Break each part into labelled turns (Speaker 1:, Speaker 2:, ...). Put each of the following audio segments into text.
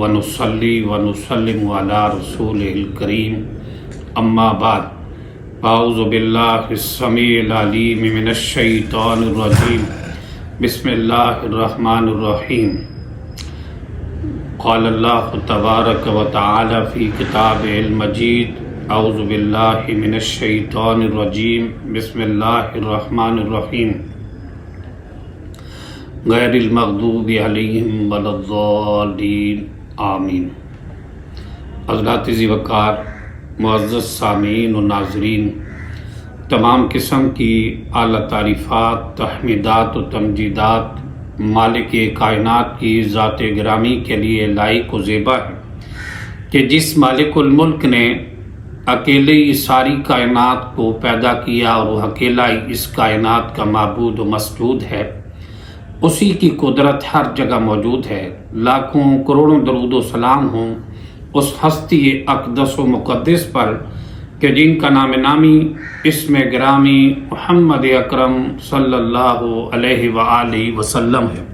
Speaker 1: ونصلي ونسلم على رسوله الكريم اما بعد اعوذ باللہ السمیع العلیم من الشیطان الرجیم بسم اللہ الرحمن الرحیم قال اللہ تبارک و تعالی فی کتابہ المجید اعوذ باللہ من الشیطان الرجیم بسم اللہ الرحمن الرحیم غیر المغضوب علیہم ولا الضالین آمین۔ حضرات ذی وقار معزز سامعین و ناظرین، تمام قسم کی اعلیٰ تعریفات، تحمیدات و تمجیدات مالک کائنات کی ذات گرامی کے لیے لائق و زیبا ہے کہ جس مالک الملک نے اکیلے ہی ساری کائنات کو پیدا کیا اور وہ اکیلا ہی اس کائنات کا معبود و مسجود ہے، اسی کی قدرت ہر جگہ موجود ہے۔ لاکھوں کروڑوں درود و سلام ہوں اس ہستی اقدس و مقدس پر کہ جن کا نام نامی اسم گرامی محمد اکرم صلی اللہ علیہ وآلہ وسلم ہے۔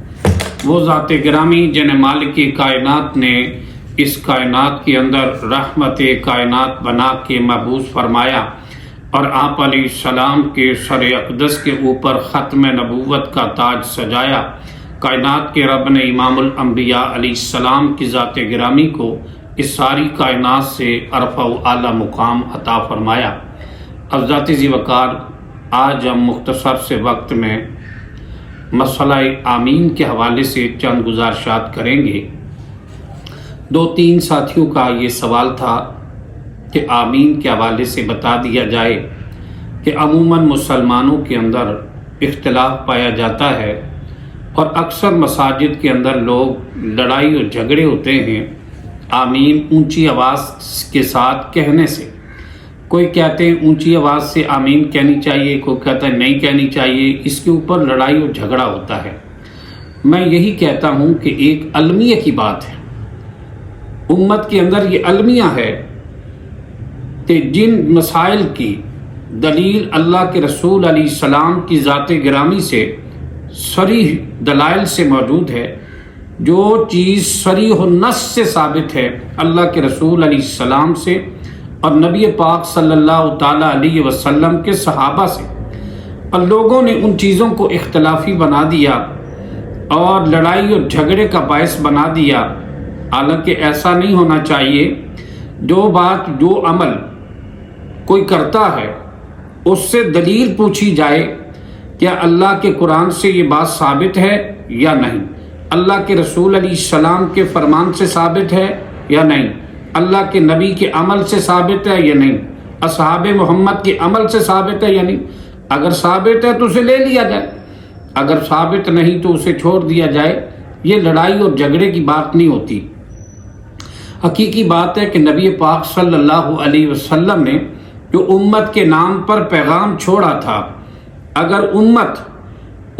Speaker 1: وہ ذات گرامی جن مالک کائنات نے اس کائنات کے اندر رحمت کائنات بنا کے مبعوث فرمایا اور آپ علیہ السلام کے سر اقدس کے اوپر ختم نبوت کا تاج سجایا۔ کائنات کے رب نے امام الانبیاء علیہ السلام کی ذات گرامی کو اس ساری کائنات سے عرفہ و اعلیٰ مقام عطا فرمایا۔ حضرات ذی وقار، آج ہم مختصر سے وقت میں مسئلہ آمین کے حوالے سے چند گزارشات کریں گے۔ دو تین ساتھیوں کا یہ سوال تھا کہ آمین کے حوالے سے بتا دیا جائے کہ عموماً مسلمانوں کے اندر اختلاف پایا جاتا ہے اور اکثر مساجد کے اندر لوگ لڑائی اور جھگڑے ہوتے ہیں آمین اونچی آواز کے ساتھ کہنے سے۔ کوئی کہتے ہیں اونچی آواز سے آمین کہنی چاہیے، کوئی کہتا ہے نہیں کہنی چاہیے، اس کے اوپر لڑائی اور جھگڑا ہوتا ہے۔ میں یہی کہتا ہوں کہ ایک المیہ کی بات ہے، امت کے اندر یہ المیہ ہے کہ جن مسائل کی دلیل اللہ کے رسول علیہ السلام کی ذات گرامی سے صریح دلائل سے موجود ہے، جو چیز صریح النص سے ثابت ہے اللہ کے رسول علیہ السلام سے اور نبی پاک صلی اللہ تعالیٰ علیہ وسلم کے صحابہ سے، اور لوگوں نے ان چیزوں کو اختلافی بنا دیا اور لڑائی اور جھگڑے کا باعث بنا دیا۔ حالانکہ ایسا نہیں ہونا چاہیے۔ جو بات جو عمل کوئی کرتا ہے اس سے دلیل پوچھی جائے، کیا اللہ کے قرآن سے یہ بات ثابت ہے یا نہیں، اللہ کے رسول علیہ السلام کے فرمان سے ثابت ہے یا نہیں، اللہ کے نبی کے عمل سے ثابت ہے یا نہیں، اصحاب محمد کے عمل سے ثابت ہے یا نہیں۔ اگر ثابت ہے تو اسے لے لیا جائے، اگر ثابت نہیں تو اسے چھوڑ دیا جائے۔ یہ لڑائی اور جھگڑے کی بات نہیں ہوتی۔ حقیقی بات ہے کہ نبی پاک صلی اللہ علیہ وسلم نے جو امت کے نام پر پیغام چھوڑا تھا، اگر امت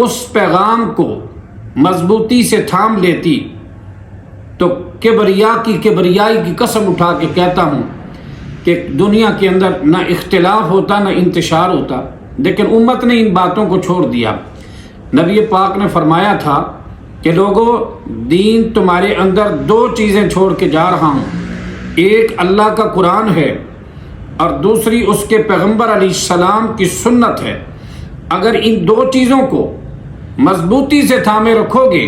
Speaker 1: اس پیغام کو مضبوطی سے تھام لیتی تو کبریائی کی قسم اٹھا کے کہتا ہوں کہ دنیا کے اندر نہ اختلاف ہوتا نہ انتشار ہوتا، لیکن امت نے ان باتوں کو چھوڑ دیا۔ نبی پاک نے فرمایا تھا کہ لوگوں، دین تمہارے اندر دو چیزیں چھوڑ کے جا رہا ہوں، ایک اللہ کا قرآن ہے اور دوسری اس کے پیغمبر علیہ السلام کی سنت ہے۔ اگر ان دو چیزوں کو مضبوطی سے تھامے رکھو گے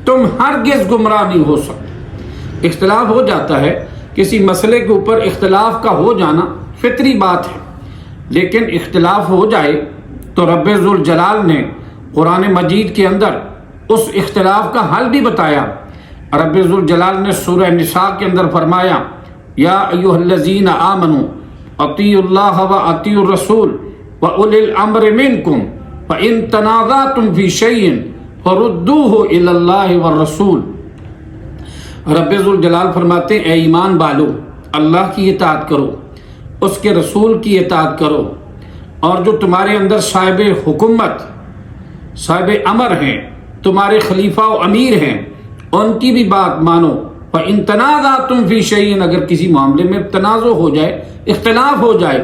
Speaker 1: تم ہرگز گمراہ نہیں ہو سکتے۔ اختلاف ہو جاتا ہے، کسی مسئلے کے اوپر اختلاف کا ہو جانا فطری بات ہے، لیکن اختلاف ہو جائے تو رب ذوالجلال نے قرآن مجید کے اندر اس اختلاف کا حل بھی بتایا۔ رب ذوالجلال نے سورہ نساء کے اندر فرمایا، یا ایھا الذین آمنوا اطیعوا اللہ واطیعوا الرسول واولی الامر منکم فان تنازعتم فی شیء فردوہ الی اللہ والرسول۔ رب ذوالجلال فرماتے ہیں، اے ایمان والو، اللہ کی اطاعت کرو، اس کے رسول کی اطاعت کرو، اور جو تمہارے اندر صاحب حکومت صاحب امر ہیں، تمہارے خلیفہ و امیر ہیں، ان کی بھی بات مانو۔ فَإِن تَنَازَعْتُمْ فِي شَيْءٍ، اگر کسی معاملے میں تنازع ہو جائے، اختلاف ہو جائے،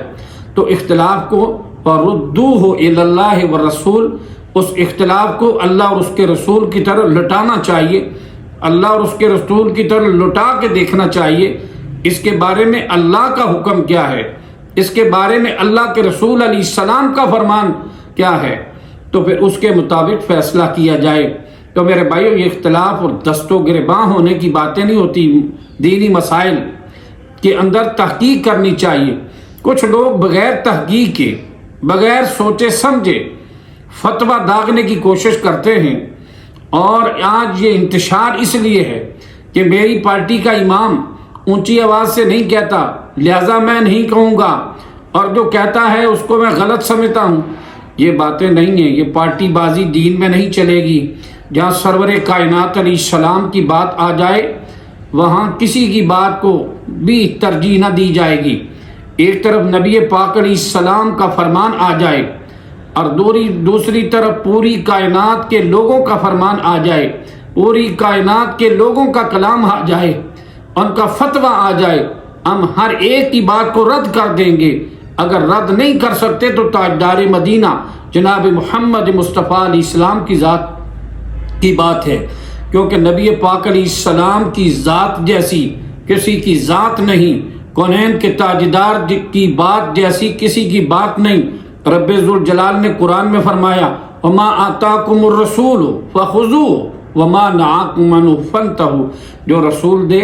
Speaker 1: تو اختلاف کو فَرُدُّوهُ إِلَى اللَّهِ وَالرَّسُولِ، اس اختلاف کو اللہ اور اس کے رسول کی طرف لٹانا چاہیے۔ اللہ اور اس کے رسول کی طرف لٹا کے دیکھنا چاہیے، اس کے بارے میں اللہ کا حکم کیا ہے، اس کے بارے میں اللہ کے رسول علیہ السلام کا فرمان کیا ہے، تو پھر اس کے مطابق فیصلہ کیا جائے۔ تو میرے بھائیو، یہ اختلاف اور دست و گریباں ہونے کی باتیں نہیں ہوتی، دینی مسائل کے اندر تحقیق کرنی چاہیے۔ کچھ لوگ بغیر تحقیق کے، بغیر سوچے سمجھے فتویٰ داغنے کی کوشش کرتے ہیں، اور آج یہ انتشار اس لیے ہے کہ میری پارٹی کا امام اونچی آواز سے نہیں کہتا لہذا میں نہیں کہوں گا، اور جو کہتا ہے اس کو میں غلط سمجھتا ہوں۔ یہ باتیں نہیں ہیں، یہ پارٹی بازی دین میں نہیں چلے گی۔ جہاں سرور کائنات علیہ السلام کی بات آ جائے وہاں کسی کی بات کو بھی ترجیح نہ دی جائے گی۔ ایک طرف نبی پاک علیہ السلام کا فرمان آ جائے اور دوسری طرف پوری کائنات کے لوگوں کا فرمان آ جائے، پوری کائنات کے لوگوں کا کلام آ جائے، ان کا فتویٰ آ جائے، ہم ہر ایک کی بات کو رد کر دیں گے۔ اگر رد نہیں کر سکتے تو تاجدار مدینہ جناب محمد مصطفیٰ علیہ السلام کی ذات کی بات ہے، کیونکہ نبی پاک علیہ السلام کی ذات جیسی کسی کی ذات نہیں، کونین کے تاجدار کی بات جیسی کسی کی بات نہیں۔ رب ذوالجلال نے قرآن میں فرمایا وَمَا آتَاكُمُ الرَّسُولُ فَخُذُوهُ وَمَا نَهَاكُمْ عَنْهُ فَانْتَهُوا، جو رسول دے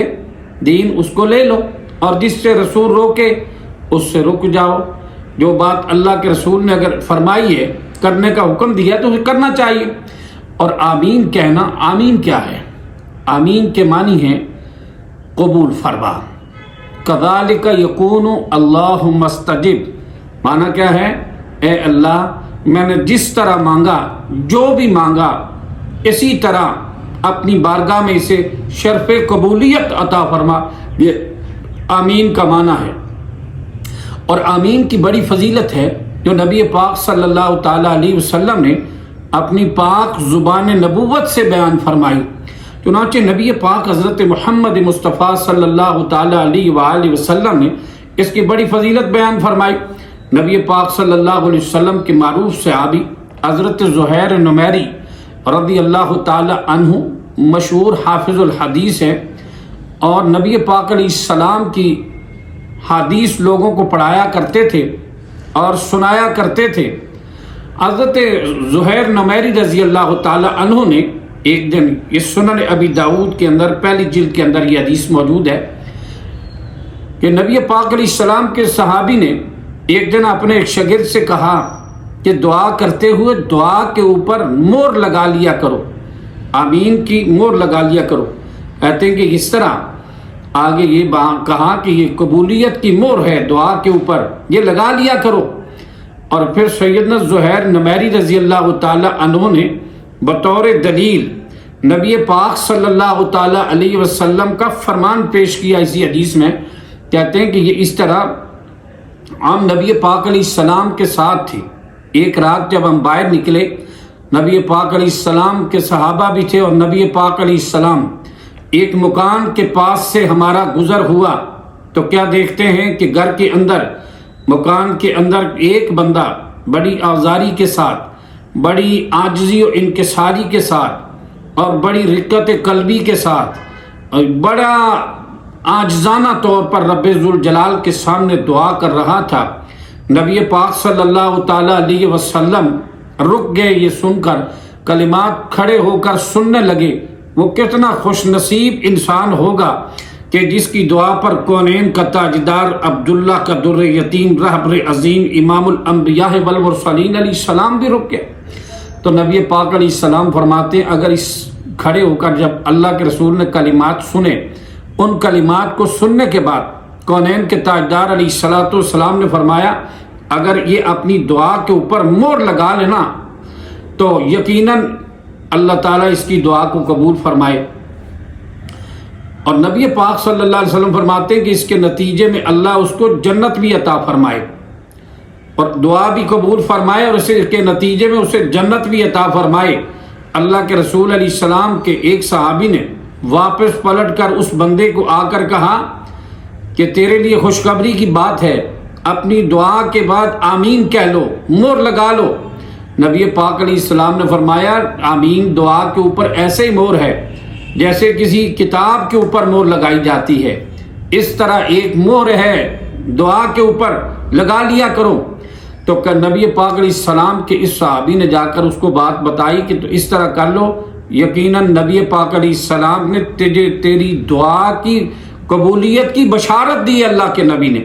Speaker 1: دین اس کو لے لو، اور جس سے رسول روکے اس سے رک جاؤ۔ جو بات اللہ کے رسول نے اگر فرمائی ہے، کرنے کا حکم دیا تو اسے کرنا چاہیے۔ اور آمین کہنا، آمین کیا ہے؟ آمین کے معنی ہے قبول فرما۔ کذالک یکون اللہم استجب، معنی کیا ہے؟ اے اللہ، میں نے جس طرح مانگا، جو بھی مانگا، اسی طرح اپنی بارگاہ میں اسے شرف قبولیت عطا فرما۔ یہ آمین کا معنی ہے۔ اور آمین کی بڑی فضیلت ہے جو نبی پاک صلی اللہ تعالیٰ علیہ وسلم نے اپنی پاک زبان نبوت سے بیان فرمائی۔ چنانچہ نبی پاک حضرت محمد مصطفیٰ صلی اللہ تعالیٰ علیہ وآلہ وسلم نے اس کی بڑی فضیلت بیان فرمائی۔ نبی پاک صلی اللہ علیہ وسلم کے معروف صحابی حضرت زہیر نمیری رضی اللہ تعالیٰ عنہ مشہور حافظ الحدیث ہے، اور نبی پاک علیہ السلام کی حدیث لوگوں کو پڑھایا کرتے تھے اور سنایا کرتے تھے۔ حضرت زہیر نمیری رضی اللہ تعالیٰ عنہ نے ایک دن، یہ سنن ابی داؤد کے اندر پہلی جلد کے اندر یہ حدیث موجود ہے کہ نبی پاک علیہ السلام کے صحابی نے ایک دن اپنے ایک شاگرد سے کہا کہ دعا کرتے ہوئے دعا کے اوپر مور لگا لیا کرو، آمین کی مور لگا لیا کرو۔ کہتے ہیں کہ اس طرح آگے یہ کہا کہ یہ قبولیت کی مور ہے، دعا کے اوپر یہ لگا لیا کرو۔ اور پھر سیدنا زہیر نمیری رضی اللہ تعالیٰ عنہ نے بطور دلیل نبی پاک صلی اللہ تعالیٰ علیہ وسلم کا فرمان پیش کیا اسی حدیث میں۔ کہتے ہیں کہ یہ اس طرح ہم نبی پاک علیہ السلام کے ساتھ تھے۔ ایک رات جب ہم باہر نکلے، نبی پاک علیہ السلام کے صحابہ بھی تھے، اور نبی پاک علیہ السلام ایک مکان کے پاس سے ہمارا گزر ہوا تو کیا دیکھتے ہیں کہ گھر کے اندر، مکان کے اندر ایک بندہ بڑی آزاری کے ساتھ، بڑی عاجزی و انکساری کے ساتھ، اور بڑی رقت قلبی کے ساتھ، اور بڑا عاجزانہ طور پر رب ذوالجلال کے سامنے دعا کر رہا تھا۔ نبی پاک صلی اللہ تعالیٰ علیہ وسلم رک گئے، یہ سن کر کلمات کھڑے ہو کر سننے لگے۔ وہ کتنا خوش نصیب انسان ہوگا کہ جس کی دعا پر کونین کا تاجدار عبداللہ کا در یتیم رہبر عظیم امام الانبیاء والمرسلین علیہ السلام بھی رک گئے۔ تو نبی پاک علیہ السلام فرماتے ہیں اگر اس کھڑے ہو کر جب اللہ کے رسول نے کلمات سنے، ان کلمات کو سننے کے بعد کونین کے تاجدار علیہ الصلوۃ والسلام نے فرمایا اگر یہ اپنی دعا کے اوپر مور لگا لینا تو یقیناً اللہ تعالیٰ اس کی دعا کو قبول فرمائے۔ اور نبی پاک صلی اللہ علیہ وسلم فرماتے ہیں کہ اس کے نتیجے میں اللہ اس کو جنت بھی عطا فرمائے، اور دعا بھی قبول فرمائے، اور اس کے نتیجے میں اسے جنت بھی عطا فرمائے۔ اللہ کے رسول علیہ السلام کے ایک صحابی نے واپس پلٹ کر اس بندے کو آ کر کہا کہ تیرے لیے خوشخبری کی بات ہے، اپنی دعا کے بعد آمین کہہ لو، مور لگا لو۔ نبی پاک علیہ السلام نے فرمایا آمین دعا کے اوپر ایسے ہی مور ہے جیسے کسی کتاب کے اوپر مہر لگائی جاتی ہے، اس طرح ایک مہر ہے دعا کے اوپر لگا لیا کرو۔ تو نبی پاک علیہ السلام کے اس صحابی نے جا کر اس کو بات بتائی کہ تو اس طرح کر لو، یقیناً نبی پاک علیہ السلام نے تیری دعا کی قبولیت کی بشارت دی اللہ کے نبی نے۔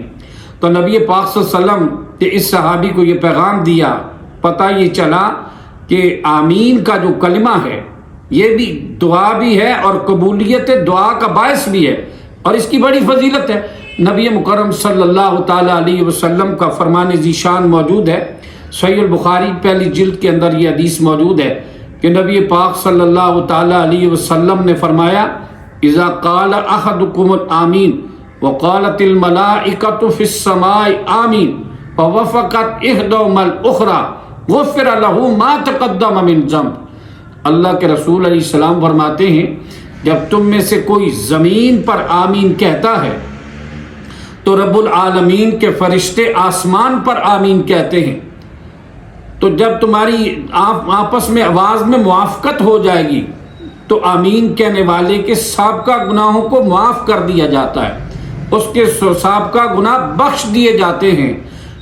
Speaker 1: تو نبی پاک صلی اللہ علیہ وسلم نے اس صحابی کو یہ پیغام دیا، پتہ یہ چلا کہ آمین کا جو کلمہ ہے یہ بھی دعا بھی ہے اور قبولیت دعا کا باعث بھی ہے، اور اس کی بڑی فضیلت ہے۔ نبی مکرم صلی اللہ تعالیٰ علیہ وسلم کا فرمان ذیشان موجود ہے، صحیح البخاری پہلی جلد کے اندر یہ حدیث موجود ہے کہ نبی پاک صلی اللہ تعالیٰ علیہ وسلم نے فرمایا، اذا قال احدکم الآمین وقالت الملائکۃ فی السماء آمین فوافقت احدہما الاخری غفر لہ ما تقدم من ذنب۔ اللہ کے رسول علیہ السلام فرماتے ہیں جب تم میں سے کوئی زمین پر آمین کہتا ہے تو رب العالمین کے فرشتے آسمان پر آمین کہتے ہیں، تو جب تمہاری آپس میں آواز میں موافقت ہو جائے گی تو آمین کہنے والے کے سابقہ گناہوں کو معاف کر دیا جاتا ہے، اس کے سابقہ گناہ بخش دیے جاتے ہیں۔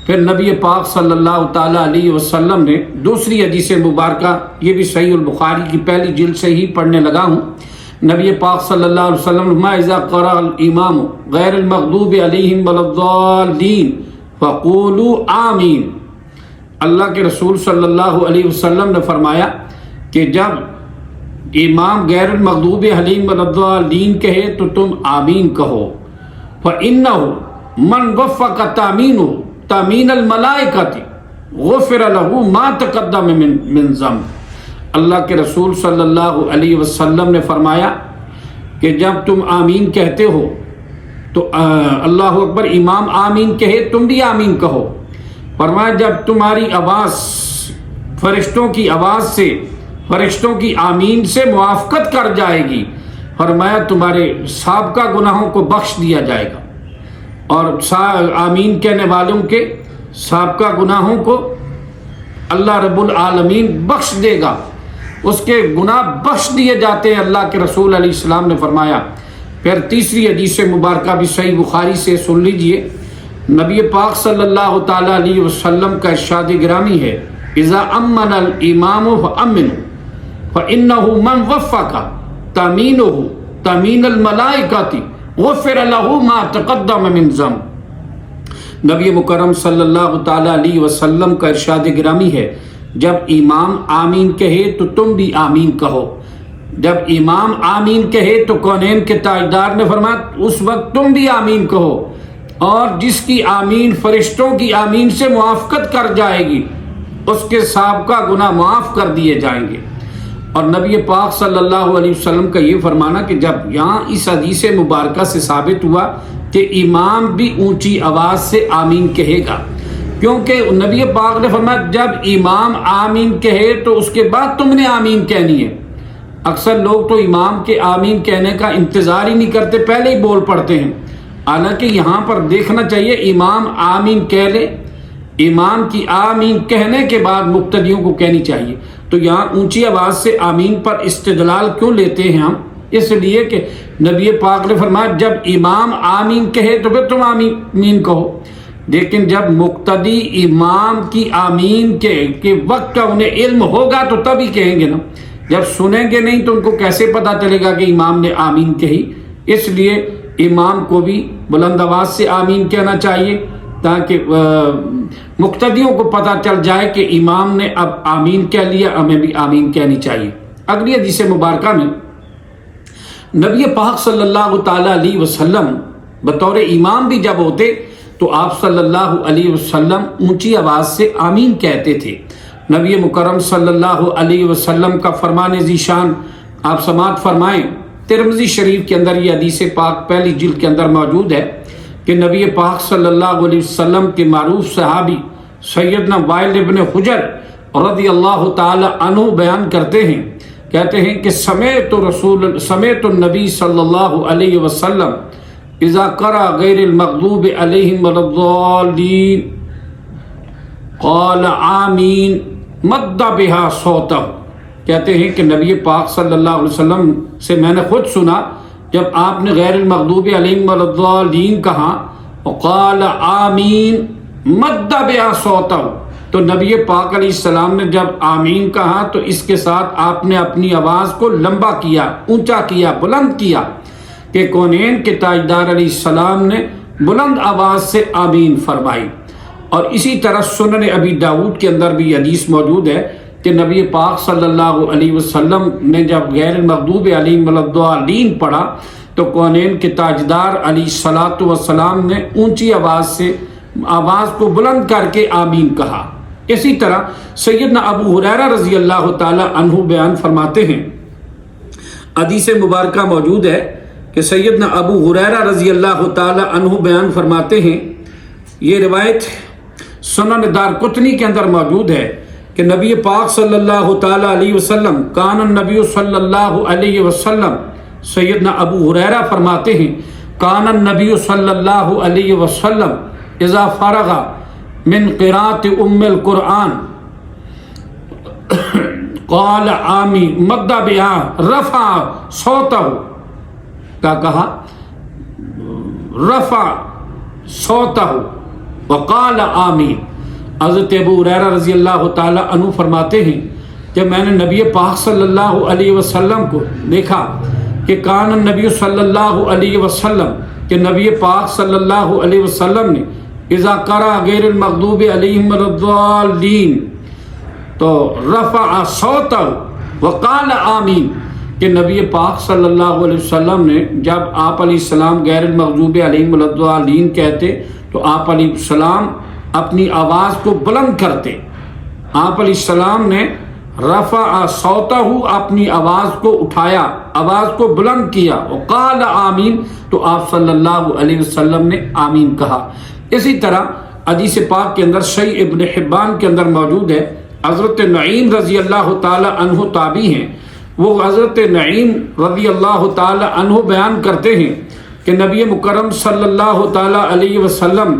Speaker 1: پھر نبی پاک صلی اللہ تعالیٰ علیہ وسلم نے دوسری حدیث مبارکہ، یہ بھی صحیح البخاری کی پہلی جلد سے ہی پڑھنے لگا ہوں، نبی پاک صلی اللہ علیہ وسلم اذا قرأ الامام غیر المغضوب علیہم ولا الضالین فقولوا آمین۔ اللہ کے رسول صلی اللہ علیہ وسلم نے فرمایا کہ جب امام غیر المغضوب علیہم ولا الضالین کہے تو تم آمین کہو، فإنہ من وفق تامینہ تامین الملائکۃ غفر لہ ما تقدم من ذنب۔ اللہ کے رسول صلی اللہ علیہ وسلم نے فرمایا کہ جب تم آمین کہتے ہو تو اللہ اکبر، امام آمین کہے تم بھی آمین کہو، فرمایا جب تمہاری آواز فرشتوں کی آواز سے، فرشتوں کی آمین سے موافقت کر جائے گی، فرمایا تمہارے سابقہ گناہوں کو بخش دیا جائے گا، اور آمین کہنے والوں کے سابقہ گناہوں کو اللہ رب العالمین بخش دے گا، اس کے گناہ بخش دیے جاتے ہیں، اللہ کے رسول علیہ السلام نے فرمایا۔ پھر تیسری حدیث مبارکہ بھی صحیح بخاری سے سن لیجئے، نبی پاک صلی اللہ تعالیٰ علیہ وسلم کا ارشاد گرامی ہے، اذا امن الامام فامنوا فانہ من وفق تامینہ تامین الملائکۃ غفر لہ ما تقدم من ذنب۔ نبی مکرم صلی اللہ تعالیٰ علیہ وسلم کا ارشاد گرامی ہے، جب امام آمین کہے تو تم بھی آمین کہو، جب امام آمین کہے تو کونین کے تاجدار نے فرمایا اس وقت تم بھی آمین کہو، اور جس کی آمین فرشتوں کی آمین سے موافقت کر جائے گی اس کے سابقہ گناہ معاف کر دیے جائیں گے۔ اور نبی پاک صلی اللہ علیہ وسلم کا یہ فرمانا کہ جب یہاں اس حدیث مبارکہ سے ثابت ہوا کہ امام بھی اونچی آواز سے آمین کہے گا، کیونکہ نبی پاک نے فرمایا جب امام آمین کہے تو اس کے بعد تم نے آمین کہنی ہے۔ اکثر لوگ تو امام کے آمین کہنے کا انتظار ہی نہیں کرتے، پہلے ہی بول پڑتے ہیں، حالانکہ یہاں پر دیکھنا چاہیے امام آمین کہہ لے، امام کی آمین کہنے کے بعد مقتدیوں کو کہنی چاہیے۔ تو یہاں اونچی آواز سے آمین پر استدلال کیوں لیتے ہیں ہم؟ اس لیے کہ نبی پاک نے فرمایا جب امام آمین کہے تو پھر تم آمین کہو، لیکن جب مقتدی امام کی آمین کے وقت کا انہیں علم ہوگا تو تب ہی کہیں گے نا، جب سنیں گے نہیں تو ان کو کیسے پتہ چلے گا کہ امام نے آمین کہی؟ اس لیے امام کو بھی بلند آواز سے آمین کہنا چاہیے تاکہ مقتدیوں کو پتہ چل جائے کہ امام نے اب آمین کہہ لیا، ہمیں بھی آمین کہنی چاہیے۔ اگلی حدیث مبارکہ میں نبی پاک صلی اللہ تعالیٰ علیہ وسلم بطور امام بھی جب ہوتے تو آپ صلی اللہ علیہ وسلم اونچی آواز سے آمین کہتے تھے۔ نبی مکرم صلی اللہ علیہ وسلم کا فرمان ذیشان آپ سماعت فرمائیں، ترمذی شریف کے اندر یہ حدیث پاک پہلی جلد کے اندر موجود ہے کہ نبی پاک صلی اللہ علیہ وسلم کے معروف صحابی سیدنا وائل ابن حجر رضی اللہ تعالی عنہ بیان کرتے ہیں، کہتے ہیں کہ سمعت النبی صلی اللہ علیہ وسلم اذا قرأ غیر المغضوب علیہم ولا الضالین قال آمین مد بها صوتہ، کہتے ہیں کہ نبی پاک صلی اللہ علیہ وسلم سے میں نے خود سنا جب آپ نے غیر المغضوب علیہم ولا الضالین کہا وقال آمین مد بہا صوتہ، تو نبی پاک علیہ السلام نے جب آمین کہا تو اس کے ساتھ آپ نے اپنی آواز کو لمبا کیا، اونچا کیا، بلند کیا، کہ کونین کے تاجدار علیہ السلام نے بلند آواز سے آمین فرمائی۔ اور اسی طرح سنن ابی داؤد کے اندر بھی حدیث موجود ہے کہ نبی پاک صلی اللہ علیہ وسلم نے جب غیر المغضوب علیہم ولا الضالین پڑھا تو کونین کے تاجدار علیہ الصلوۃ والسلام نے اونچی آواز سے آواز کو بلند کر کے آمین کہا۔ اسی طرح سیدنا ابو ہریرہ رضی اللہ تعالی عنہ بیان فرماتے ہیں، حدیث مبارکہ موجود ہے کہ سیدنا ابو ہریرہ رضی اللہ تعالی عنہ بیان فرماتے ہیں، یہ روایت سنن دارقطنی کے اندر موجود ہے کہ نبی پاک صلی اللہ تعالی علیہ وسلم کان النبی صلی اللہ علیہ وسلم، سیدنا ابو ہریرہ فرماتے ہیں کان النبی صلی اللہ علیہ وسلم اذا فرغ من قراءت ام القرآن قال آمین مد بہا رفع صوتہ، کیا کہا؟ رفع صوتہ وقال آمین۔ حضرت ابو ہریرہ رضی اللہ تعالی عنہ فرماتے ہیں کہ میں نے نبی پاک صلی اللہ علیہ وسلم کو دیکھا کہ کان النبی صلی اللہ علیہ وسلم، کہ نبی پاک صلی اللہ علیہ وسلم نے اذا قرأ غیر المغضوب علیہم ولا الضالین تو رفع صوتہ وقال آمین، کہ نبی پاک صلی اللہ علیہ وسلم نے جب آپ علیہ السلام غیر المغضوب علیہم ولا الضالین کہتے تو آپ علیہ السلام اپنی آواز کو بلند کرتے۔ آپ علیہ السلام نے رفع صوتہ، اپنی آواز کو اٹھایا، آواز کو بلند کیا، وقال آمین، تو آپ صلی اللہ علیہ وسلم نے آمین کہا۔ اسی طرح حدیث پاک کے اندر صحیح ابن حبان کے اندر موجود ہے، حضرت نعیم رضی اللہ تعالی عنہ تابعی ہیں، وہ حضرت نعیم رضی اللہ تعالی عنہ بیان کرتے ہیں کہ نبی مکرم صلی اللہ تعالی علیہ وسلم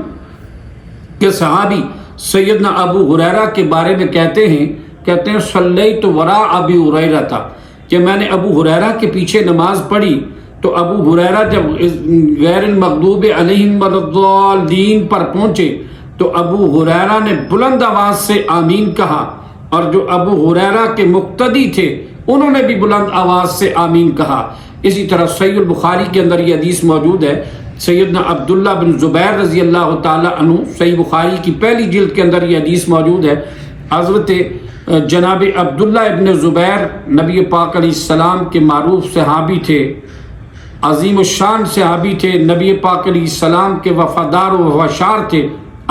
Speaker 1: کے صحابی سیدنا ابو ہریرہ کے بارے میں کہتے ہیں صلیت وراء ابی ہریرہ تھا، کہ میں نے ابو ہریرہ کے پیچھے نماز پڑھی تو ابو ہریرہ جب غیر المغضوب علیہم ولا الضالین پر پہنچے تو ابو ہریرہ نے بلند آواز سے آمین کہا، اور جو ابو ہریرہ کے مقتدی تھے انہوں نے بھی بلند آواز سے آمین کہا۔ اسی طرح صحیح البخاری کے اندر یہ حدیث موجود ہے، سیدنا عبداللہ بن زبیر رضی اللہ تعالی عنہ، صحیح بخاری کی پہلی جلد کے اندر یہ حدیث موجود ہے، حضرت جناب عبداللہ ابن زبیر نبی پاک علیہ السلام کے معروف صحابی تھے، عظیم الشان صحابی تھے، نبی پاک علیہ السلام کے وفادار و وفاشار تھے،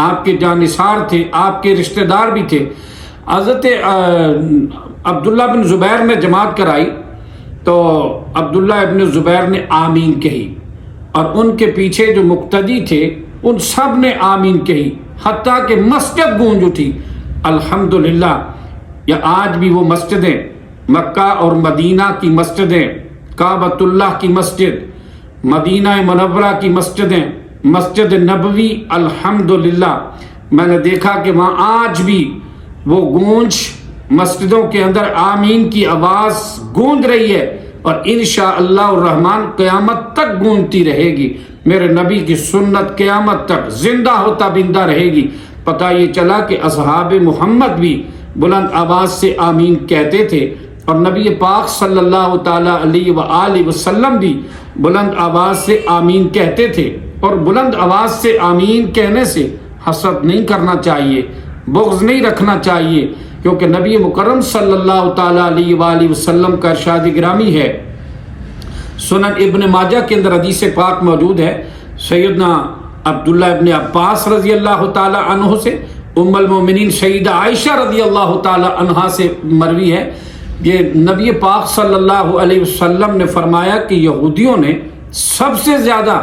Speaker 1: آپ کے جانثار تھے، آپ کے رشتہ دار بھی تھے۔ حضرت عبداللہ بن زبیر نے جماعت کرائی تو عبداللہ ابن زبیر نے آمین کہی، اور ان کے پیچھے جو مقتدی تھے ان سب نے آمین کہی، حتیٰ کہ مسجد گونج اٹھی۔ الحمدللہ، یا آج بھی وہ مسجدیں، مکہ اور مدینہ کی مسجدیں، کعبۃ اللہ کی مسجد، مدینہ منورہ کی مسجدیں، مسجد نبوی، الحمدللہ میں نے دیکھا کہ وہاں آج بھی وہ گونج، مسجدوں کے اندر آمین کی آواز گونج رہی ہے، اور انشاءاللہ الرحمن قیامت تک گونجتی رہے گی۔ میرے نبی کی سنت قیامت تک زندہ ہوتا بندہ رہے گی۔ پتہ یہ چلا کہ اصحاب محمد بھی بلند آواز سے آمین کہتے تھے، اور نبی پاک صلی اللہ تعالی علیہ وآلہ وسلم بھی بلند آواز سے آمین کہتے تھے۔ اور بلند آواز سے آمین کہنے سے حسد نہیں کرنا چاہیے، بغض نہیں رکھنا چاہیے، کیونکہ نبی مکرم صلی اللہ تعالی علیہ وآلہ وسلم کا ارشاد گرامی ہے، سنن ابن ماجہ کے اندر حدیث پاک موجود ہے، سیدنا عبداللہ ابن عباس رضی اللہ تعالی عنہ سے، ام المومنین سیدہ عائشہ رضی اللہ تعالی عنہا سے مروی ہے، یہ نبی پاک صلی اللہ علیہ وسلم نے فرمایا کہ یہودیوں نے سب سے زیادہ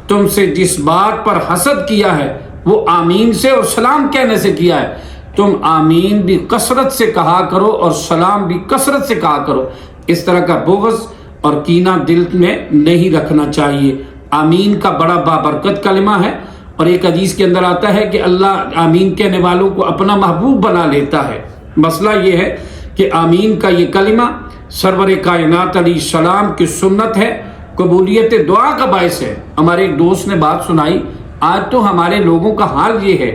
Speaker 1: تم سے جس بات پر حسد کیا ہے وہ آمین سے اور سلام کہنے سے کیا ہے۔ تم آمین بھی کثرت سے کہا کرو اور سلام بھی کثرت سے کہا کرو۔ اس طرح کا بغض اور کینہ دل میں نہیں رکھنا چاہیے۔ آمین کا بڑا بابرکت کلمہ ہے، اور ایک حدیث کے اندر آتا ہے کہ اللہ آمین کہنے والوں کو اپنا محبوب بنا لیتا ہے۔ مسئلہ یہ ہے کہ آمین کا یہ کلمہ سرور کائنات علیہ السلام کی سنت ہے، قبولیت دعا کا باعث ہے۔ ہمارے ایک دوست نے بات سنائی، آج تو ہمارے لوگوں کا حال یہ ہے۔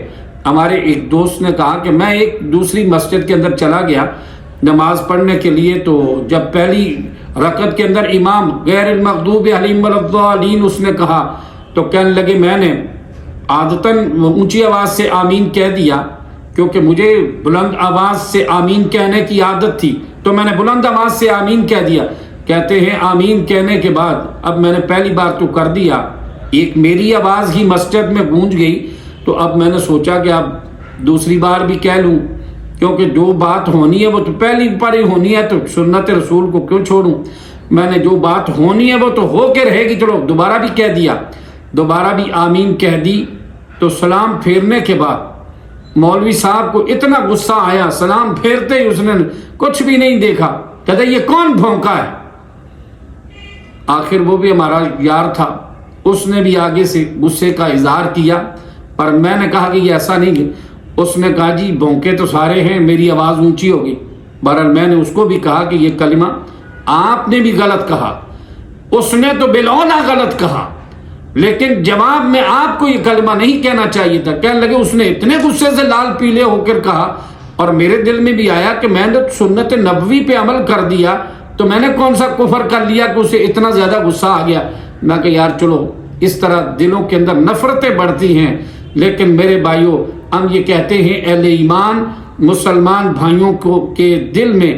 Speaker 1: ہمارے ایک دوست نے کہا کہ میں ایک دوسری مسجد کے اندر چلا گیا نماز پڑھنے کے لیے، تو جب پہلی رکعت کے اندر امام غیر المغضوب علیہم ولا الضالین اس نے کہا تو کہنے لگے میں نے عادتاً اونچی آواز سے آمین کہہ دیا، کیونکہ مجھے بلند آواز سے آمین کہنے کی عادت تھی، تو میں نے بلند آواز سے آمین کہہ دیا۔ کہتے ہیں آمین کہنے کے بعد اب میں نے پہلی بار تو کر دیا، ایک میری آواز ہی مسجد میں گونج گئی، تو اب میں نے سوچا کہ اب دوسری بار بھی کہہ لوں، کیونکہ جو بات ہونی ہے وہ تو پہلی بار ہی ہونی ہے، تو سنت رسول کو کیوں چھوڑوں۔ میں نے جو بات ہونی ہے وہ تو ہو کے رہے گی، چلو دوبارہ بھی کہہ دیا، دوبارہ بھی آمین کہہ دی۔ تو سلام پھیرنے کے بعد مولوی صاحب کو اتنا غصہ آیا، سلام پھیرتے ہی اس نے کچھ بھی نہیں دیکھا، کہتا یہ کون بھونکا ہے۔ آخر وہ بھی ہمارا یار تھا، اس نے بھی آگے سے غصے کا اظہار کیا، پر میں نے کہا کہ یہ ایسا نہیں ہے۔ اس نے کہا جی بھونکے تو سارے ہیں، میری آواز اونچی ہوگی۔ بہرحال میں نے اس کو بھی کہا کہ یہ کلمہ آپ نے بھی غلط کہا، اس نے تو بالعونہ غلط کہا، لیکن جواب میں آپ کو یہ کلمہ نہیں کہنا چاہیے تھا۔ کہنے لگے اس نے اتنے غصے سے لال پیلے ہو کر کہا، اور میرے دل میں بھی آیا کہ میں نے سنت نبوی پہ عمل کر دیا، تو میں نے کون سا کفر کر لیا کہ اسے اتنا زیادہ غصہ آ گیا۔ میں کہ یار چلو، اس طرح دلوں کے اندر نفرتیں بڑھتی ہیں، لیکن میرے بھائیوں ہم یہ کہتے ہیں اہل ایمان مسلمان بھائیوں کو کے دل میں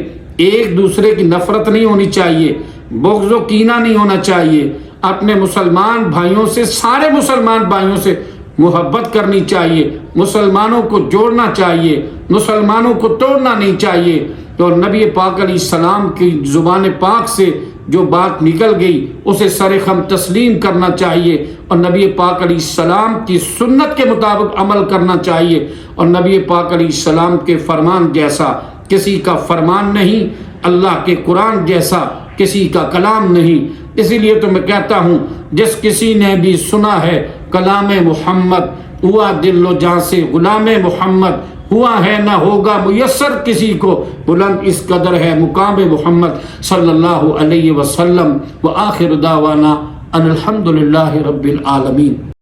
Speaker 1: ایک دوسرے کی نفرت نہیں ہونی چاہیے، بغض و کینہ نہیں ہونا چاہیے، اپنے مسلمان بھائیوں سے، سارے مسلمان بھائیوں سے محبت کرنی چاہیے، مسلمانوں کو جوڑنا چاہیے، مسلمانوں کو توڑنا نہیں چاہیے۔ تو نبی پاک علیہ السلام کی زبان پاک سے جو بات نکل گئی اسے سرخم تسلیم کرنا چاہیے، اور نبی پاک علیہ السلام کی سنت کے مطابق عمل کرنا چاہیے، اور نبی پاک علیہ السلام کے فرمان جیسا کسی کا فرمان نہیں، اللہ کے قرآن جیسا کسی کا کلام نہیں۔ اسی لیے تو میں کہتا ہوں جس کسی نے بھی سنا ہے کلام محمد ہوا دل و جاں سے غلام محمد، ہوا ہے نہ ہوگا میسر کسی کو، بلند اس قدر ہے مقام محمد صلی اللہ علیہ وسلم۔ وآخر دعوانا ان الحمدللہ رب العالمین۔